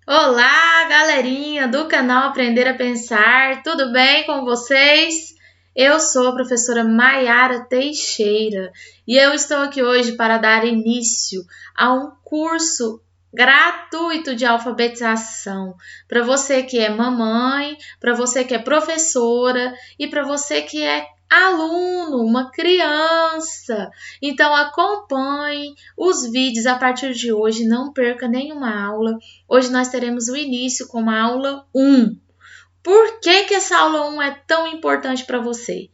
Olá, galerinha do canal Aprender a Pensar, tudo bem com vocês? Eu sou a professora Maiara Teixeira e eu estou aqui hoje para dar início a um curso gratuito de alfabetização para você que é mamãe, para você que é professora e para você que é aluno, uma criança. Então acompanhe os vídeos a partir de hoje, não perca nenhuma aula. Hoje nós teremos o início com a aula 1. Por que essa aula 1 é tão importante para você?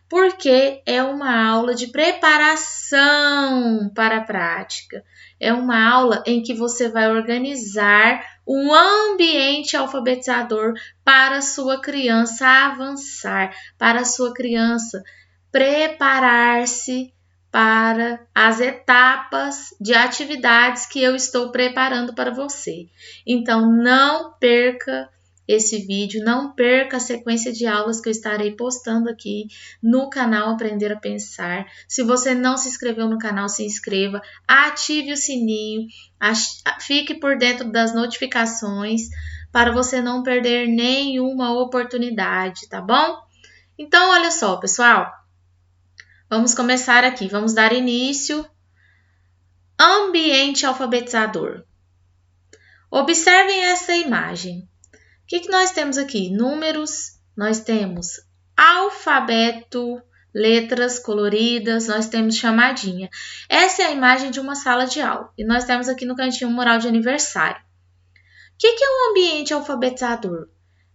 Porque é uma aula de preparação para a prática. É uma aula em que você vai organizar um ambiente alfabetizador para a sua criança avançar, para a sua criança preparar-se para as etapas de atividades que eu estou preparando para você. Então, não perca esse vídeo, não perca a sequência de aulas que eu estarei postando aqui no canal Aprender a Pensar. Se você não se inscreveu no canal, se inscreva, ative o sininho, fique por dentro das notificações para você não perder nenhuma oportunidade, tá bom? Então, olha só, pessoal, vamos começar aqui, vamos dar início. Ambiente alfabetizador. Observem essa imagem. O que nós temos aqui? Números, nós temos alfabeto, letras coloridas, nós temos chamadinha. Essa é a imagem de uma sala de aula. E nós temos aqui no cantinho um mural de aniversário. O que é um ambiente alfabetizador?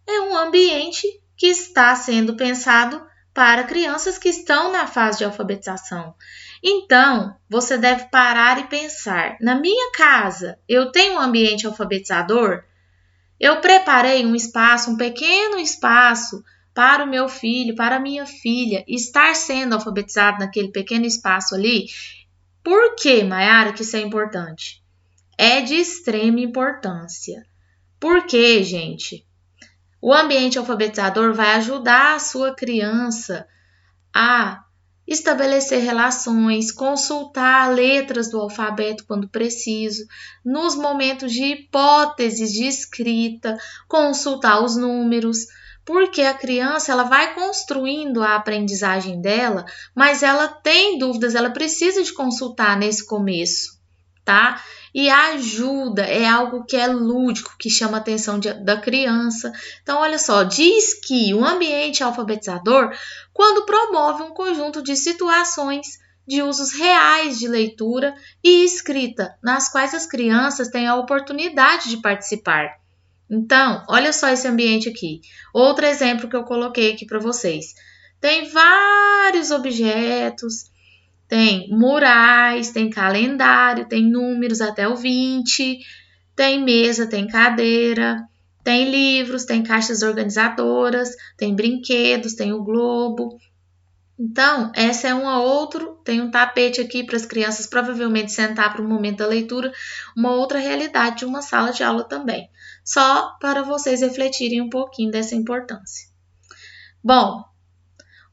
É um ambiente que está sendo pensado para crianças que estão na fase de alfabetização. Então, você deve parar e pensar, na minha casa, eu tenho um ambiente alfabetizador? Eu preparei um espaço, um pequeno espaço para o meu filho, para a minha filha estar sendo alfabetizado naquele pequeno espaço ali. Por que, Maiara, que isso é importante? É de extrema importância. Por quê, gente? O ambiente alfabetizador vai ajudar a sua criança a estabelecer relações, consultar letras do alfabeto quando preciso, nos momentos de hipóteses de escrita, consultar os números, porque a criança ela vai construindo a aprendizagem dela, mas ela tem dúvidas, ela precisa de consultar nesse começo, tá? E ajuda, é algo que é lúdico, que chama a atenção da criança. Então, olha só, diz que o ambiente alfabetizador, quando promove um conjunto de situações de usos reais de leitura e escrita, nas quais as crianças têm a oportunidade de participar. Então, olha só esse ambiente aqui. Outro exemplo que eu coloquei aqui para vocês. Tem vários objetos, tem murais, tem calendário, tem números até o 20, tem mesa, tem cadeira, tem livros, tem caixas organizadoras, tem brinquedos, tem o globo. Então, essa é uma outra, tem um tapete aqui para as crianças provavelmente sentar para o momento da leitura, uma outra realidade de uma sala de aula também. Só para vocês refletirem um pouquinho dessa importância. Bom,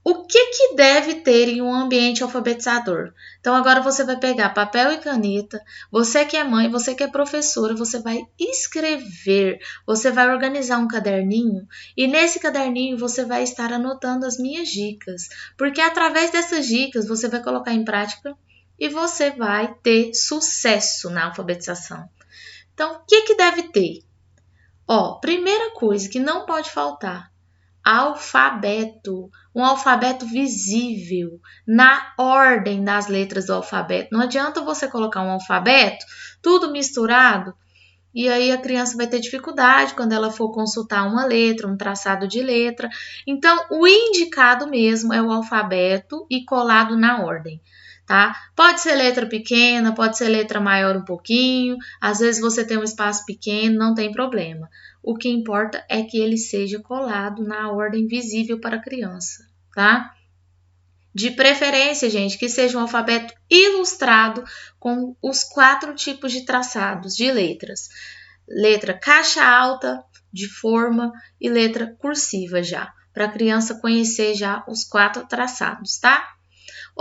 o que deve ter em um ambiente alfabetizador? Então, agora você vai pegar papel e caneta, você que é mãe, você que é professora, você vai escrever, você vai organizar um caderninho e nesse caderninho você vai estar anotando as minhas dicas, porque através dessas dicas você vai colocar em prática e você vai ter sucesso na alfabetização. Então, o que deve ter? Primeira coisa que não pode faltar, alfabeto, um alfabeto visível, na ordem das letras do alfabeto. Não adianta você colocar um alfabeto tudo misturado e aí a criança vai ter dificuldade quando ela for consultar uma letra, um traçado de letra. Então, o indicado mesmo é o alfabeto e colado na ordem. Tá? Pode ser letra pequena, pode ser letra maior um pouquinho, às vezes você tem um espaço pequeno, não tem problema. O que importa é que ele seja colado na ordem visível para a criança, tá? De preferência, gente, que seja um alfabeto ilustrado com os 4 tipos de traçados de letras. Letra caixa alta, de forma, e letra cursiva já, para a criança conhecer já os 4 traçados, tá?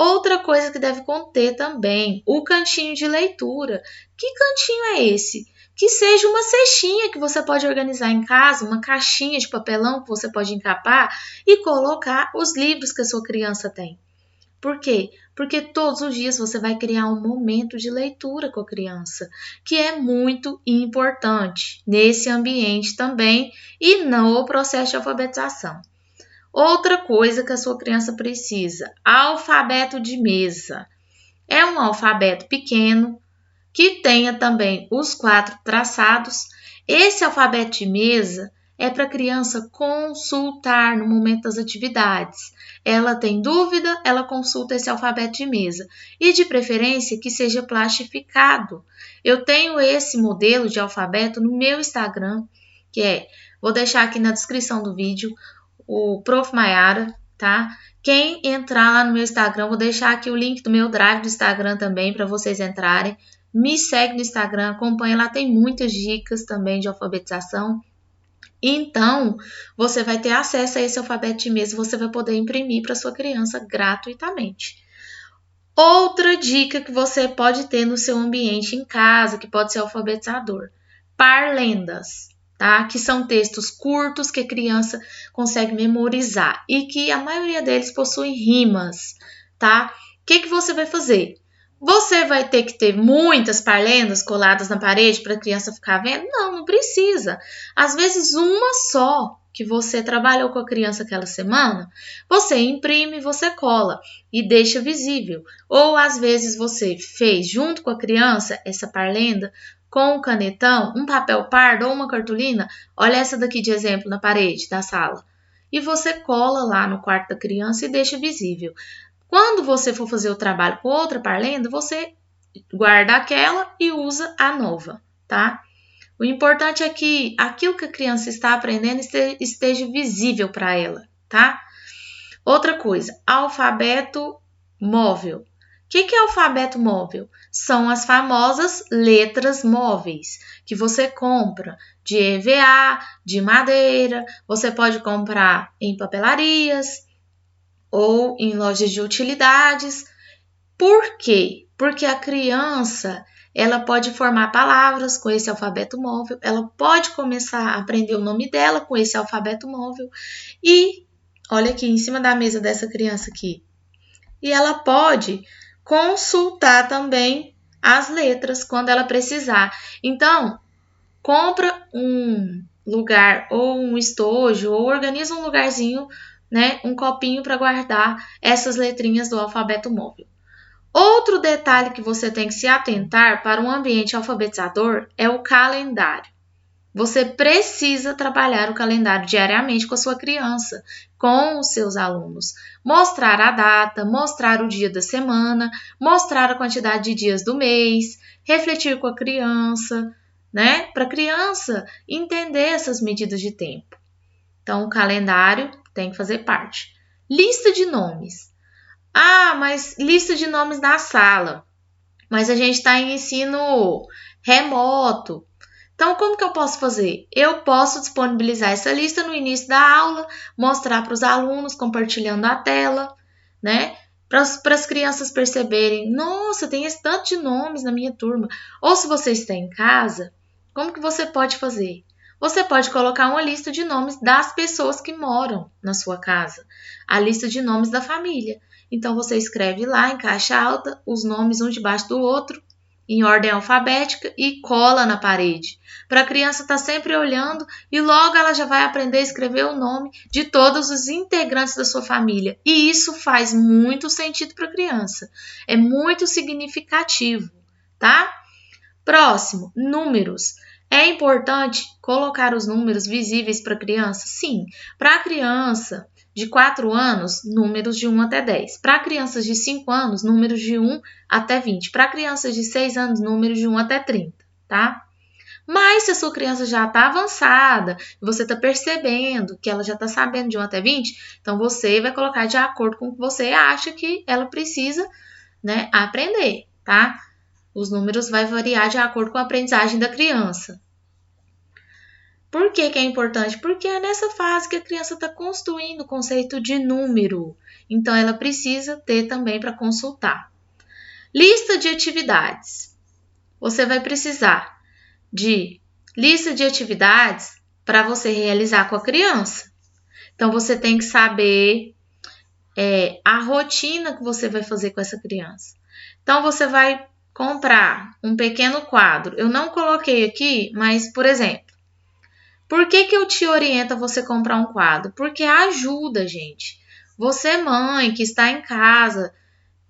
Outra coisa que deve conter também, o cantinho de leitura. Que cantinho é esse? que seja uma cestinha que você pode organizar em casa, uma caixinha de papelão que você pode encapar e colocar os livros que a sua criança tem. Por quê? Porque todos os dias você vai criar um momento de leitura com a criança, que é muito importante nesse ambiente também e no processo de alfabetização. Outra coisa que a sua criança precisa, alfabeto de mesa. É um alfabeto pequeno, que tenha também os 4 traçados. Esse alfabeto de mesa é para a criança consultar no momento das atividades. Ela tem dúvida, ela consulta esse alfabeto de mesa. E de preferência que seja plastificado. Eu tenho esse modelo de alfabeto no meu Instagram, vou deixar aqui na descrição do vídeo, o Prof. Maiara, tá? Quem entrar lá no meu Instagram, vou deixar aqui o link do meu drive do Instagram também para vocês entrarem. Me segue no Instagram, acompanha lá, tem muitas dicas também de alfabetização. Então, você vai ter acesso a esse alfabeto de mesa, você vai poder imprimir para sua criança gratuitamente. Outra dica que você pode ter no seu ambiente em casa, que pode ser alfabetizador, parlendas, tá? Que são textos curtos que a criança consegue memorizar e que a maioria deles possuem rimas, tá? O que você vai fazer? Você vai ter que ter muitas parlendas coladas na parede para a criança ficar vendo? Não, não precisa. Às vezes uma só que você trabalhou com a criança aquela semana, você imprime, você cola e deixa visível. Ou às vezes você fez junto com a criança essa parlenda com um canetão, um papel pardo ou uma cartolina. Olha essa daqui de exemplo na parede da sala. E você cola lá no quarto da criança e deixa visível. Quando você for fazer o trabalho com outra parlenda, você guarda aquela e usa a nova, tá? O importante é que aquilo que a criança está aprendendo esteja visível para ela, tá? Outra coisa, alfabeto móvel. O que é alfabeto móvel? São as famosas letras móveis que você compra de EVA, de madeira, você pode comprar em papelarias ou em lojas de utilidades. Por quê? Porque a criança, ela pode formar palavras com esse alfabeto móvel, ela pode começar a aprender o nome dela com esse alfabeto móvel e, olha aqui, em cima da mesa dessa criança aqui, e ela pode consultar também as letras quando ela precisar. Então, compra um lugar ou um estojo ou organiza um lugarzinho, né, um copinho para guardar essas letrinhas do alfabeto móvel. Outro detalhe que você tem que se atentar para um ambiente alfabetizador é o calendário. Você precisa trabalhar o calendário diariamente com a sua criança, com os seus alunos. Mostrar a data, mostrar o dia da semana, mostrar a quantidade de dias do mês, refletir com a criança, né? Para a criança entender essas medidas de tempo. Então, o calendário tem que fazer parte. Lista de nomes. Ah, mas lista de nomes na sala. Mas a gente está em ensino remoto. Então, como que eu posso fazer? Eu posso disponibilizar essa lista no início da aula, mostrar para os alunos, compartilhando a tela, né? Para as crianças perceberem, nossa, tem esse tanto de nomes na minha turma. Ou se você está em casa, como que você pode fazer? Você pode colocar uma lista de nomes das pessoas que moram na sua casa, a lista de nomes da família. Então, você escreve lá em caixa alta os nomes um debaixo do outro, em ordem alfabética e cola na parede, para a criança estar sempre olhando e logo ela já vai aprender a escrever o nome de todos os integrantes da sua família. E isso faz muito sentido para a criança, é muito significativo, tá? Próximo, números. É importante colocar os números visíveis para a criança? Sim, para a criança de 4 anos, números de 1 até 10. Para crianças de 5 anos, números de 1 até 20. Para crianças de 6 anos, números de 1 até 30, tá? Mas se a sua criança já está avançada, você está percebendo que ela já está sabendo de 1 até 20, então você vai colocar de acordo com o que você acha que ela precisa, né, aprender, tá? Os números vão variar de acordo com a aprendizagem da criança. Por que é importante? Porque é nessa fase que a criança está construindo o conceito de número. Então, ela precisa ter também para consultar. Lista de atividades. Você vai precisar de lista de atividades para você realizar com a criança. Então, você tem que saber a rotina que você vai fazer com essa criança. Então, você vai comprar um pequeno quadro. Eu não coloquei aqui, mas, por exemplo, por que eu te oriento a você comprar um quadro? Porque ajuda, gente. Você, mãe, que está em casa,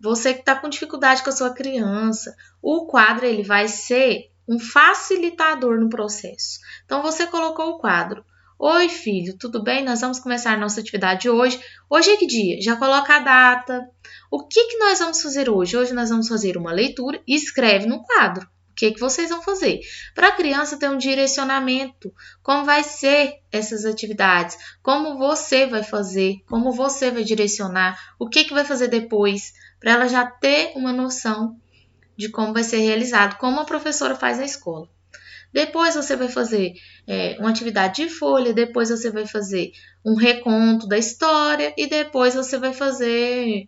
você que está com dificuldade com a sua criança, o quadro ele vai ser um facilitador no processo. Então, você colocou o quadro. Oi, filho, tudo bem? Nós vamos começar a nossa atividade hoje. Hoje é que dia? Já coloca a data. O que nós vamos fazer hoje? Hoje nós vamos fazer uma leitura e escreve no quadro. O que vocês vão fazer? Para a criança ter um direcionamento, como vai ser essas atividades, como você vai fazer, como você vai direcionar, o que vai fazer depois, para ela já ter uma noção de como vai ser realizado, como a professora faz na escola. Depois você vai fazer uma atividade de folha, depois você vai fazer um reconto da história e depois você vai fazer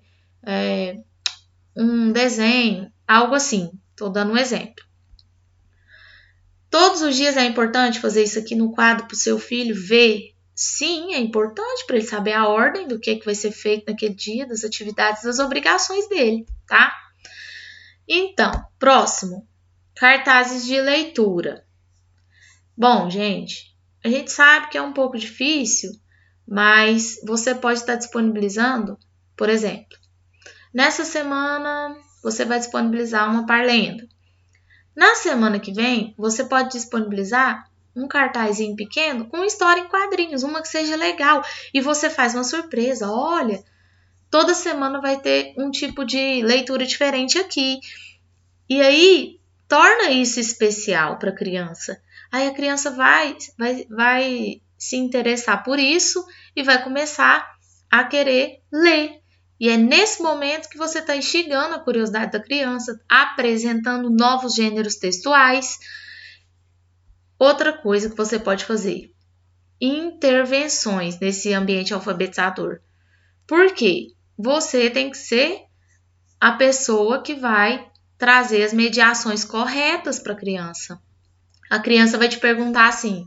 um desenho, algo assim. Estou dando um exemplo. Todos os dias é importante fazer isso aqui no quadro para o seu filho ver? Sim, é importante para ele saber a ordem do que vai ser feito naquele dia, das atividades, das obrigações dele, tá? Então, próximo, cartazes de leitura. Bom, gente, a gente sabe que é um pouco difícil, mas você pode estar disponibilizando, por exemplo, nessa semana você vai disponibilizar uma parlenda. Na semana que vem, você pode disponibilizar um cartazinho pequeno com história em quadrinhos, uma que seja legal, e você faz uma surpresa. Olha, toda semana vai ter um tipo de leitura diferente aqui. E aí, torna isso especial para a criança. Aí a criança vai se interessar por isso e vai começar a querer ler. E é nesse momento que você está instigando a curiosidade da criança, apresentando novos gêneros textuais. Outra coisa que você pode fazer, intervenções nesse ambiente alfabetizador. Por quê? Você tem que ser a pessoa que vai trazer as mediações corretas para a criança. A criança vai te perguntar assim: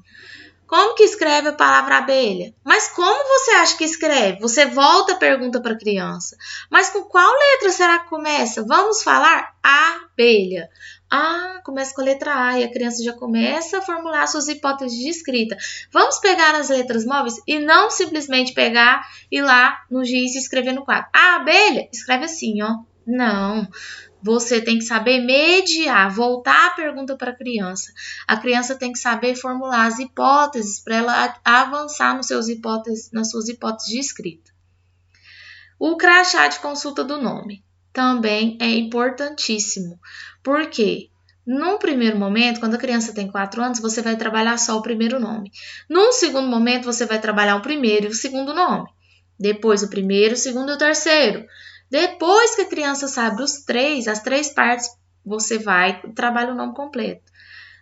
como que escreve a palavra abelha? Mas como você acha que escreve? Você volta a pergunta para a criança. Mas com qual letra será que começa? Vamos falar abelha. Ah, começa com a letra A e a criança já começa a formular suas hipóteses de escrita. Vamos pegar as letras móveis e não simplesmente pegar e ir lá no giz e escrever no quadro. A abelha escreve assim, ó. Não. Você tem que saber mediar, voltar a pergunta para a criança. A criança tem que saber formular as hipóteses para ela avançar nas suas hipóteses de escrita. O crachá de consulta do nome também é importantíssimo, porque num primeiro momento, quando a criança tem 4 anos, você vai trabalhar só o primeiro nome. Num segundo momento, você vai trabalhar o primeiro e o segundo nome. Depois o primeiro, o segundo e o terceiro. Depois que a criança sabe as 3 partes, você vai trabalhar o nome completo.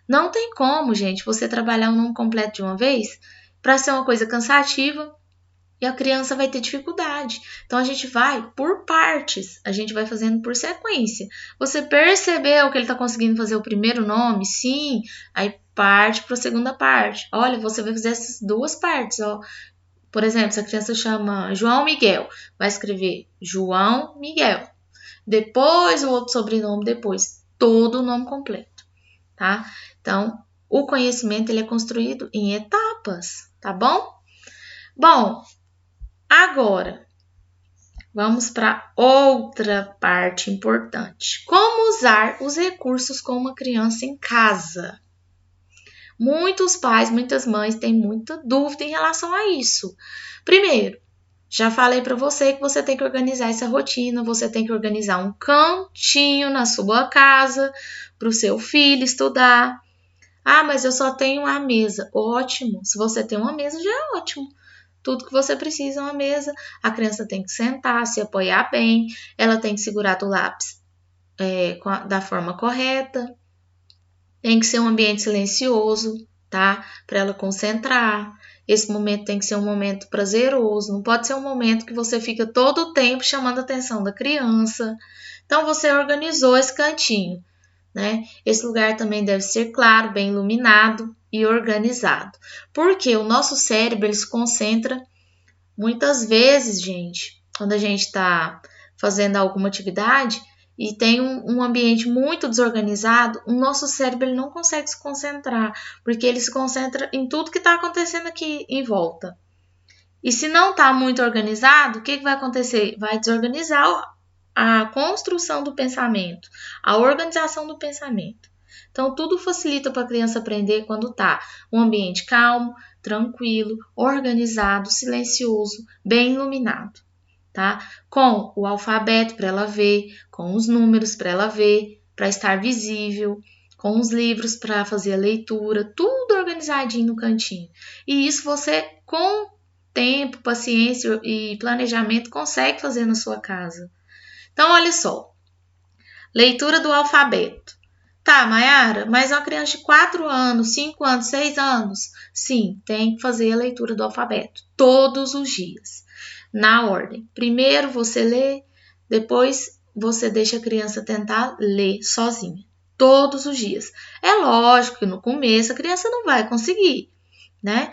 Não tem como, gente, você trabalhar o nome completo de uma vez para ser uma coisa cansativa e a criança vai ter dificuldade. Então, a gente vai por partes, a gente vai fazendo por sequência. Você percebeu que ele está conseguindo fazer o primeiro nome? Sim, aí parte para a segunda parte. Olha, você vai fazer essas 2 partes, ó. Por exemplo, se a criança chama João Miguel, vai escrever João Miguel. Depois o outro sobrenome, depois todo o nome completo, tá? Então, o conhecimento ele é construído em etapas, tá bom? Bom, agora vamos para outra parte importante. Como usar os recursos com uma criança em casa? Muitos pais, muitas mães têm muita dúvida em relação a isso. Primeiro, já falei para você que você tem que organizar essa rotina, você tem que organizar um cantinho na sua casa para o seu filho estudar. Ah, mas eu só tenho uma mesa. Ótimo, se você tem uma mesa já é ótimo. Tudo que você precisa é uma mesa. A criança tem que sentar, se apoiar bem, ela tem que segurar do lápis da forma correta. Tem que ser um ambiente silencioso, tá? Para ela concentrar. Esse momento tem que ser um momento prazeroso. Não pode ser um momento que você fica todo o tempo chamando a atenção da criança. Então, você organizou esse cantinho. né? Esse lugar também deve ser claro, bem iluminado e organizado. Porque o nosso cérebro ele se concentra muitas vezes, gente, quando a gente está fazendo alguma atividade e tem um ambiente muito desorganizado, o nosso cérebro ele não consegue se concentrar, porque ele se concentra em tudo que está acontecendo aqui em volta. E se não está muito organizado, o que vai acontecer? Vai desorganizar a construção do pensamento, a organização do pensamento. Então, tudo facilita para a criança aprender quando está um ambiente calmo, tranquilo, organizado, silencioso, bem iluminado, tá? Com o alfabeto para ela ver, com os números para ela ver, para estar visível, com os livros para fazer a leitura, tudo organizadinho no cantinho. E isso você, com tempo, paciência e planejamento, consegue fazer na sua casa. Então, olha só. Leitura do alfabeto. Tá, Mayara, mas uma criança de 4 anos, 5 anos, 6 anos? Sim, tem que fazer a leitura do alfabeto. Todos os dias. Na ordem. Primeiro você lê, depois você deixa a criança tentar ler sozinha. Todos os dias. É lógico que no começo a criança não vai conseguir, né?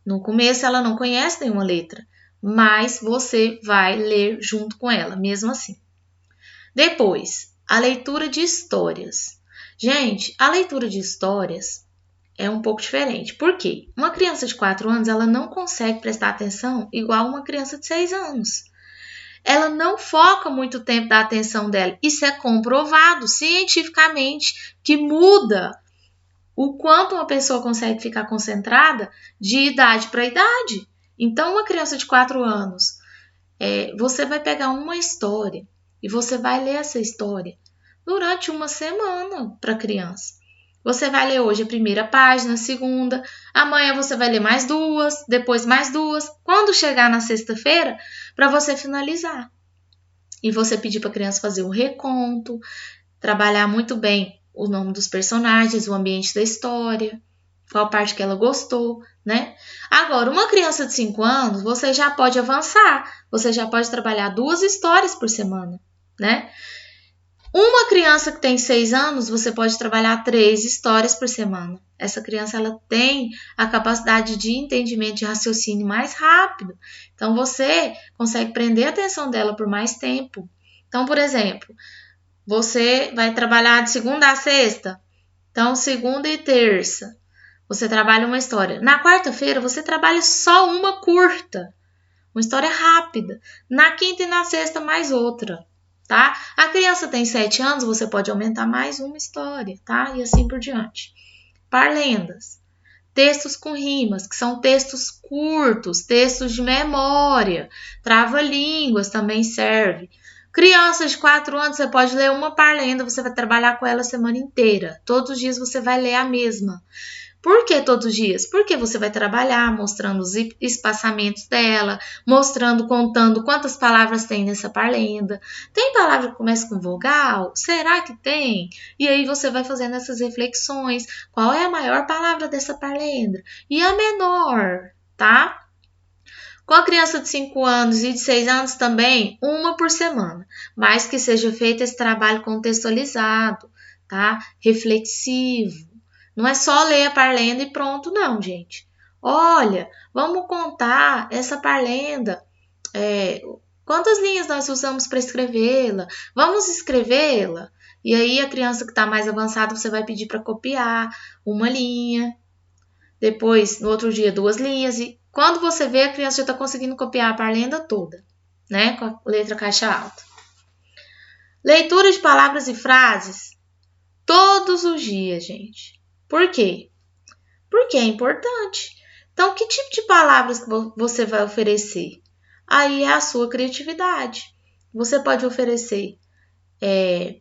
No começo ela não conhece nenhuma letra, mas você vai ler junto com ela, mesmo assim. Depois, a leitura de histórias. Gente, a leitura de histórias é um pouco diferente. Por quê? Uma criança de 4 anos, ela não consegue prestar atenção igual uma criança de 6 anos. Ela não foca muito tempo da atenção dela. Isso é comprovado cientificamente que muda o quanto uma pessoa consegue ficar concentrada de idade para idade. Então, uma criança de 4 anos, você vai pegar uma história e você vai ler essa história durante uma semana para a criança. Você vai ler hoje a primeira página, a segunda, amanhã você vai ler mais 2, depois mais 2. Quando chegar na sexta-feira, para você finalizar. E você pedir para a criança fazer um reconto, trabalhar muito bem o nome dos personagens, o ambiente da história, qual parte que ela gostou, né? Agora, uma criança de 5 anos, você já pode avançar, você já pode trabalhar 2 histórias por semana, né? Uma criança que tem 6 anos, você pode trabalhar 3 histórias por semana. Essa criança ela tem a capacidade de entendimento de raciocínio mais rápido. Então, você consegue prender a atenção dela por mais tempo. Então, por exemplo, você vai trabalhar de segunda a sexta. Então, segunda e terça, você trabalha uma história. Na quarta-feira, você trabalha só uma curta, uma história rápida. Na quinta e na sexta, mais outra, tá? A criança tem 7 anos, você pode aumentar mais uma história, tá? E assim por diante. Parlendas. Textos com rimas, que são textos curtos, textos de memória. Trava-línguas também serve. Crianças de 4 anos, você pode ler uma parlenda, você vai trabalhar com ela a semana inteira. Todos os dias você vai ler a mesma. Por que todos os dias? Porque você vai trabalhar mostrando os espaçamentos dela, mostrando, contando quantas palavras tem nessa parlenda. Tem palavra que começa com vogal? Será que tem? E aí você vai fazendo essas reflexões. Qual é a maior palavra dessa parlenda? E a menor, tá? Com a criança de 5 anos e de 6 anos também, uma por semana. Mas que seja feito esse trabalho contextualizado, tá? Reflexivo. Não é só ler a parlenda e pronto, não, gente. Olha, vamos contar essa parlenda. Quantas linhas nós usamos para escrevê-la? Vamos escrevê-la? E aí a criança que está mais avançada, você vai pedir para copiar uma linha. Depois, no outro dia, 2 linhas. E quando você vê, a criança já está conseguindo copiar a parlenda toda, né? Com a letra caixa alta. Leitura de palavras e frases todos os dias, gente. Por quê? Porque é importante. Então, que tipo de palavras que você vai oferecer? Aí é a sua criatividade. Você pode oferecer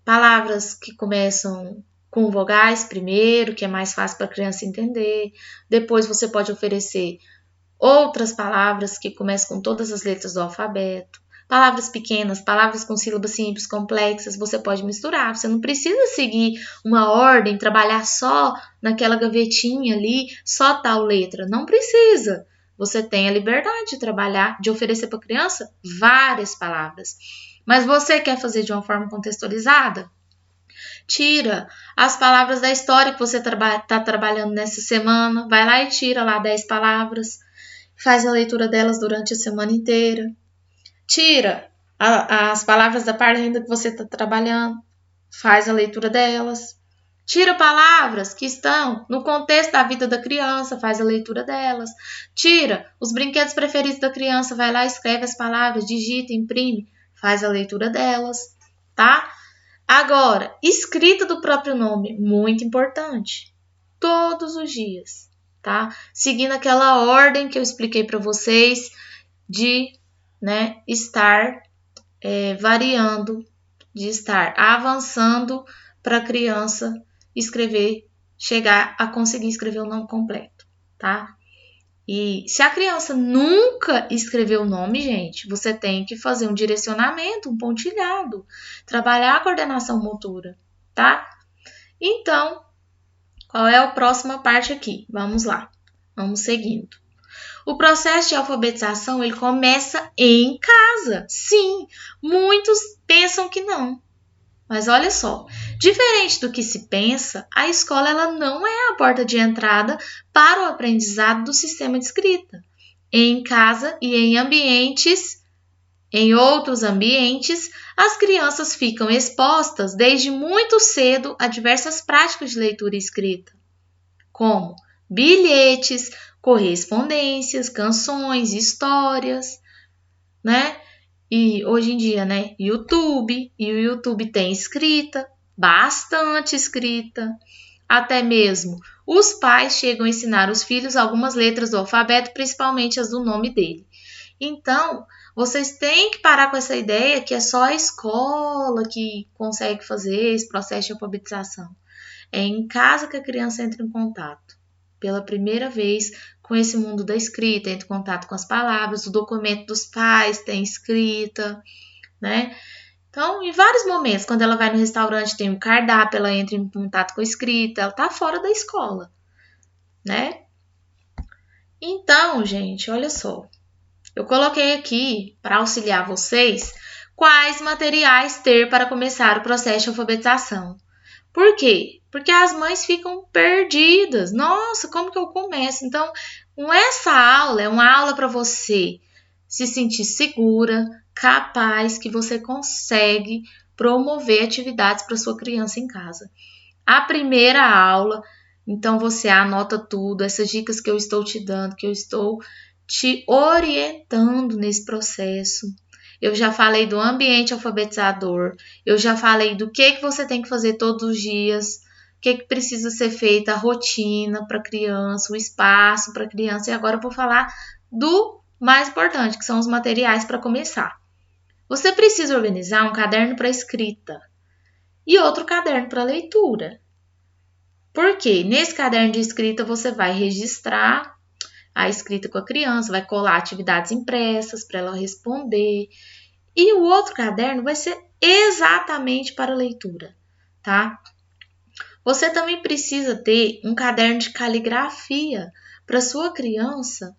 palavras que começam com vogais primeiro, que é mais fácil para a criança entender. Depois você pode oferecer outras palavras que começam com todas as letras do alfabeto. Palavras pequenas, palavras com sílabas simples, complexas, você pode misturar. Você não precisa seguir uma ordem, trabalhar só naquela gavetinha ali, só tal letra. Não precisa. Você tem a liberdade de trabalhar, de oferecer para a criança várias palavras. Mas você quer fazer de uma forma contextualizada? Tira as palavras da história que você está trabalhando nessa semana. Vai lá e tira lá 10 palavras. Faz a leitura delas durante a semana inteira. Tira as palavras da parlenda que você está trabalhando. Faz a leitura delas. Tira palavras que estão no contexto da vida da criança, faz a leitura delas. Tira os brinquedos preferidos da criança, vai lá, escreve as palavras, digita, imprime, faz a leitura delas, tá? Agora, escrita do próprio nome, muito importante. Todos os dias, tá? Seguindo aquela ordem que eu expliquei para vocês de, estar variando, de estar avançando para a criança escrever, chegar a conseguir escrever o nome completo, tá? E se a criança nunca escreveu o nome, gente, você tem que fazer um direcionamento, um pontilhado, trabalhar a coordenação motora, tá? Então, qual é a próxima parte aqui? Vamos lá, vamos seguindo. O processo de alfabetização, ele começa em casa. Sim, muitos pensam que não. Mas olha só, diferente do que se pensa, a escola ela não é a porta de entrada para o aprendizado do sistema de escrita. Em casa e em outros ambientes, as crianças ficam expostas desde muito cedo a diversas práticas de leitura e escrita, como bilhetes, correspondências, canções, histórias, né? E hoje em dia, YouTube, e o YouTube tem escrita, bastante escrita. Até mesmo os pais chegam a ensinar os filhos algumas letras do alfabeto, principalmente as do nome dele. Então, vocês têm que parar com essa ideia que é só a escola que consegue fazer esse processo de alfabetização. É em casa que a criança entra em contato, pela primeira vez, com esse mundo da escrita, entra em contato com as palavras, o documento dos pais tem escrita, né? Então, em vários momentos, quando ela vai no restaurante, tem um cardápio, ela entra em contato com a escrita, ela tá fora da escola, né? Então, gente, olha só. Eu coloquei aqui, para auxiliar vocês, quais materiais ter para começar o processo de alfabetização. Por quê? Porque as mães ficam perdidas. Nossa, como que eu começo? Então, essa aula é uma aula para você se sentir segura, capaz, que você consegue promover atividades para sua criança em casa. A primeira aula, então você anota tudo, essas dicas que eu estou te dando, que eu estou te orientando nesse processo. Eu já falei do ambiente alfabetizador, eu já falei do que você tem que fazer todos os dias, o que precisa ser feito, a rotina para a criança, o espaço para a criança, e agora eu vou falar do mais importante, que são os materiais para começar. Você precisa organizar um caderno para escrita e outro caderno para leitura. Por quê? Nesse caderno de escrita você vai registrar a escrita com a criança, vai colar atividades impressas para ela responder. E o outro caderno vai ser exatamente para leitura, tá? Você também precisa ter um caderno de caligrafia para sua criança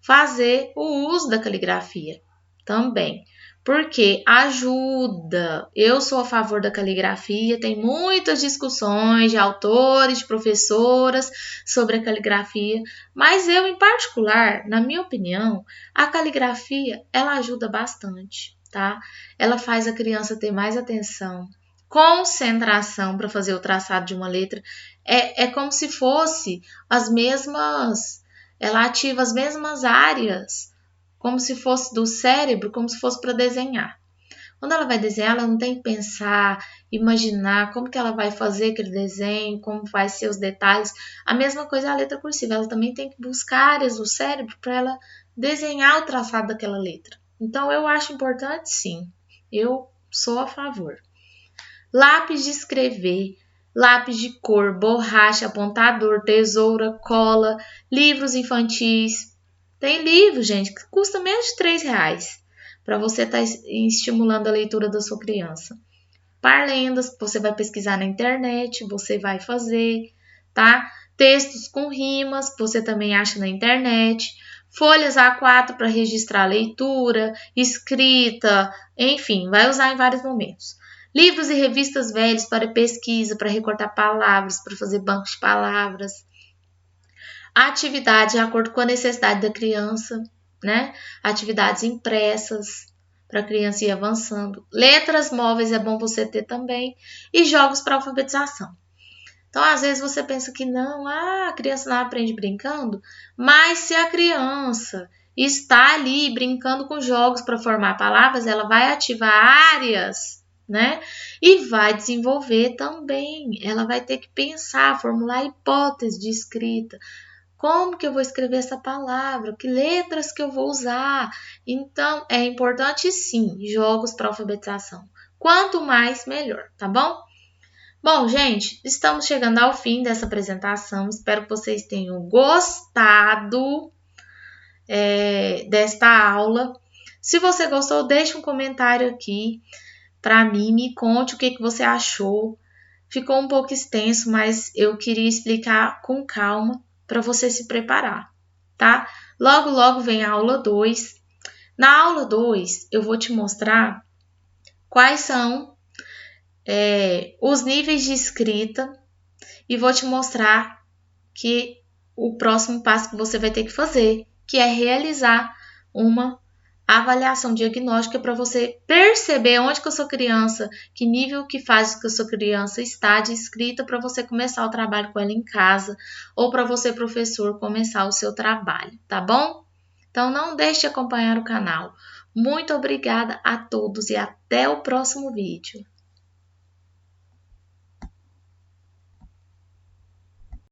fazer o uso da caligrafia também, porque ajuda. Eu sou a favor da caligrafia, tem muitas discussões de autores, de professoras sobre a caligrafia, mas eu, em particular, na minha opinião, a caligrafia, ela ajuda bastante, tá? Ela faz a criança ter mais atenção, concentração para fazer o traçado de uma letra. É como se fosse as mesmas, ela ativa as mesmas áreas, como se fosse do cérebro, como se fosse para desenhar. Quando ela vai desenhar, ela não tem que pensar, imaginar como que ela vai fazer aquele desenho, como vai ser os detalhes. A mesma coisa é a letra cursiva, ela também tem que buscar áreas do cérebro para ela desenhar o traçado daquela letra. Então, eu acho importante, sim. Eu sou a favor. Lápis de escrever, lápis de cor, borracha, apontador, tesoura, cola, livros infantis. Tem livro, gente, que custa menos de R$3 para você estar estimulando a leitura da sua criança. Parlendas, que você vai pesquisar na internet, você vai fazer, tá? Textos com rimas, que você também acha na internet. Folhas A4 para registrar a leitura, escrita, enfim, vai usar em vários momentos. Livros e revistas velhos para pesquisa, para recortar palavras, para fazer banco de palavras. Atividade de acordo com a necessidade da criança, né? Atividades impressas para a criança ir avançando. Letras móveis é bom você ter também. E jogos para alfabetização. Então, às vezes você pensa que não, a criança não aprende brincando, mas se a criança está ali brincando com jogos para formar palavras, ela vai ativar áreas, né? E vai desenvolver também. Ela vai ter que pensar, formular hipóteses de escrita. Como que eu vou escrever essa palavra? Que letras que eu vou usar? Então, é importante sim, jogos para alfabetização. Quanto mais, melhor, tá bom? Bom, gente, estamos chegando ao fim dessa apresentação. Espero que vocês tenham gostado desta aula. Se você gostou, deixe um comentário aqui para mim, me conte o que você achou. Ficou um pouco extenso, mas eu queria explicar com calma para você se preparar, tá? Logo, logo vem a aula 2. Na aula 2, eu vou te mostrar quais são os níveis de escrita e vou te mostrar que o próximo passo que você vai ter que fazer, que é realizar uma avaliação diagnóstica para você perceber onde que a sua criança, que nível que faz que a sua criança está de escrita para você começar o trabalho com ela em casa ou para você, professor, começar o seu trabalho, tá bom? Então não deixe de acompanhar o canal. Muito obrigada a todos e até o próximo vídeo.